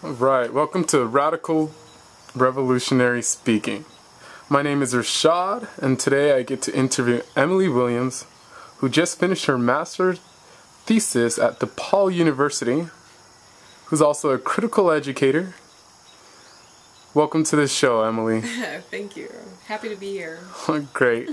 Right, welcome to Radical Revolutionary Speaking. My name is Rashad, and today I get to interview Emily Williams, who just finished her master's thesis at DePaul University, who's also a critical educator. Welcome to the show, Emily. Thank you. Happy to be here. Great.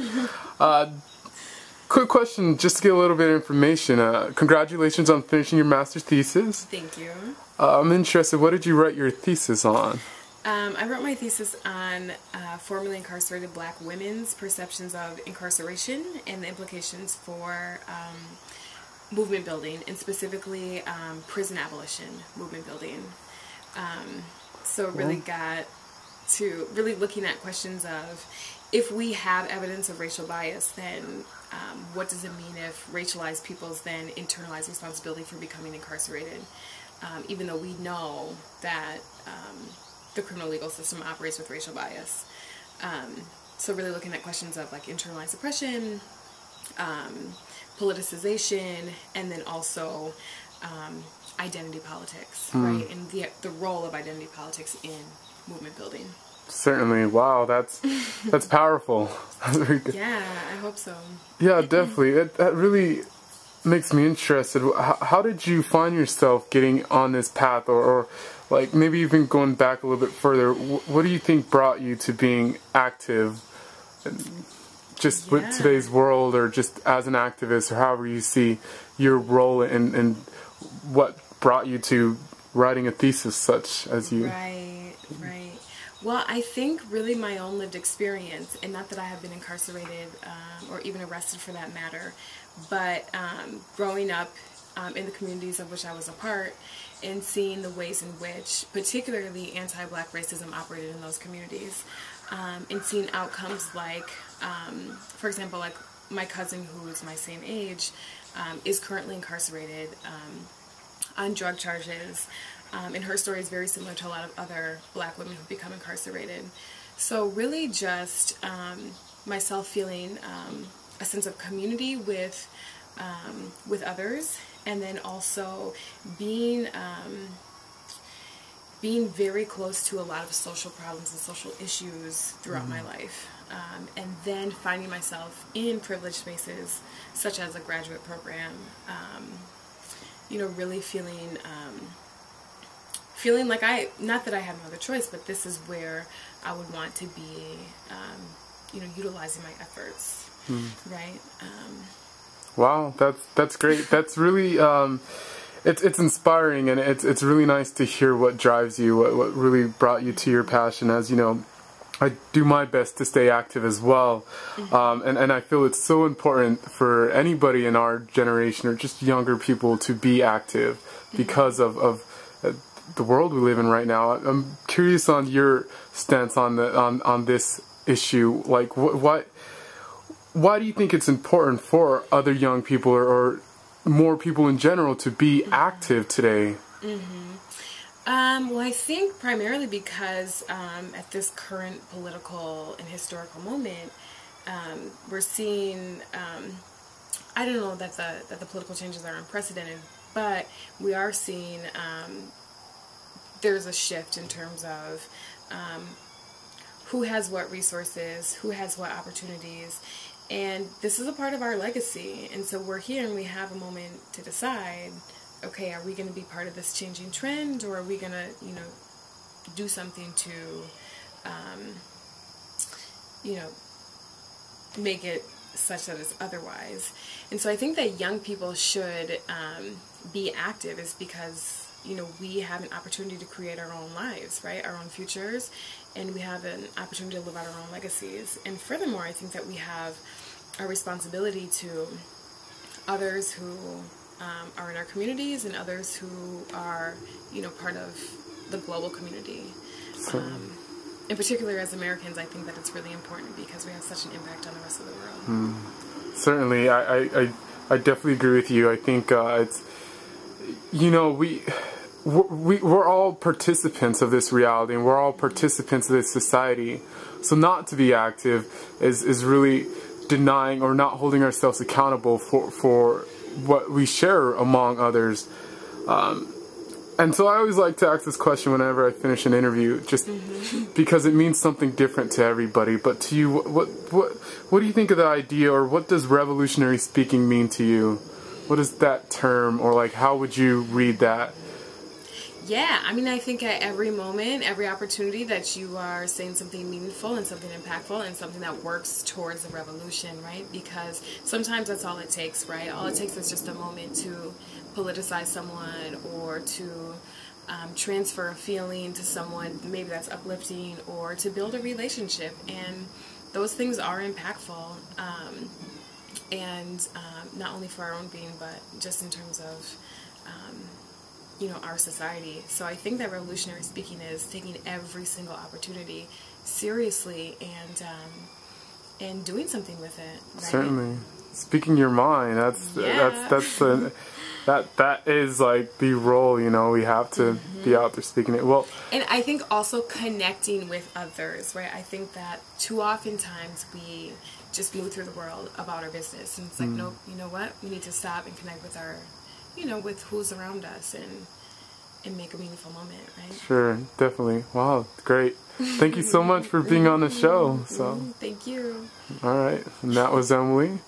Quick question, just to get a little bit of information. Congratulations on finishing your master's thesis. Thank you. I'm interested, what did you write your thesis on? I wrote my thesis on formerly incarcerated black women's perceptions of incarceration and the implications for movement building, and specifically prison abolition movement building. So it really got to really looking at questions of, if we have evidence of racial bias, then what does it mean if racialized peoples then internalize responsibility for becoming incarcerated? Even though we know that the criminal legal system operates with racial bias. So really looking at questions of like internalized oppression, politicization, and then also identity politics, right? And the role of identity politics in movement building. Certainly. Wow, that's powerful. Yeah, I hope so. Yeah, definitely. That really makes me interested. How did you find yourself getting on this path, or like maybe even going back a little bit further? What do you think brought you to being active, just with today's world, or just as an activist, or however you see your role and what brought you to writing a thesis such as you? Right. Well, I think really my own lived experience, and not that I have been incarcerated or even arrested for that matter, but growing up in the communities of which I was a part, and seeing the ways in which particularly anti-black racism operated in those communities, and seeing outcomes like, for example, like my cousin, who is my same age, is currently incarcerated on drug charges. And her story is very similar to a lot of other black women who become incarcerated. So really just myself feeling a sense of community with others, and then also being very close to a lot of social problems and social issues throughout my life. And then finding myself in privileged spaces, such as a graduate program, really feeling like not that I have no other choice, but this is where I would want to be, utilizing my efforts, right? Wow, that's great. That's really, it's inspiring, and it's really nice to hear what drives you, what really brought you to your passion. As you know, I do my best to stay active as well, and I feel it's so important for anybody in our generation or just younger people to be active because of the world we live in right now. I'm curious on your stance on this issue. Like, why do you think it's important for other young people or more people in general to be active today? Well, I think primarily because at this current political and historical moment, we're seeing, I don't know that the political changes are unprecedented, but we are seeing there's a shift in terms of who has what resources, who has what opportunities, and this is a part of our legacy. And so we're here and we have a moment to decide, okay, are we going to be part of this changing trend, or are we going to, do something to, make it such that it's otherwise. And so I think that young people should be active, is because we have an opportunity to create our own lives, right? Our own futures, and we have an opportunity to live out our own legacies. And furthermore, I think that we have a responsibility to others who are in our communities, and others who are, part of the global community. In particular, as Americans, I think that it's really important because we have such an impact on the rest of the world. Certainly, I definitely agree with you. I think it's, we're all participants of this reality, and we're all participants of this society. So not to be active is really denying or not holding ourselves accountable for what we share among others. And so I always like to ask this question whenever I finish an interview, just because it means something different to everybody. But to you, what do you think of the idea, or what does revolutionary speaking mean to you? What is that term, or like how would you read that? Yeah, I mean, I think at every moment, every opportunity that you are saying something meaningful and something impactful and something that works towards a revolution, right? Because sometimes that's all it takes, right? All it takes is just a moment to politicize someone, or to transfer a feeling to someone, maybe that's uplifting, or to build a relationship. And those things are impactful, and not only for our own being, but just in terms of our society. So I think that revolutionary speaking is taking every single opportunity seriously, and doing something with it. Right? Certainly, speaking your mind. That is like the role. We have to be out there speaking it. Well, and I think also connecting with others. Right. I think that too oftentimes we just move through the world about our business, and it's like, nope. You know what? We need to stop and connect with our with who's around us, and make a meaningful moment, right? Sure, definitely. Wow, great. Thank you so much for being on the show. So, thank you. All right, and that was Emily.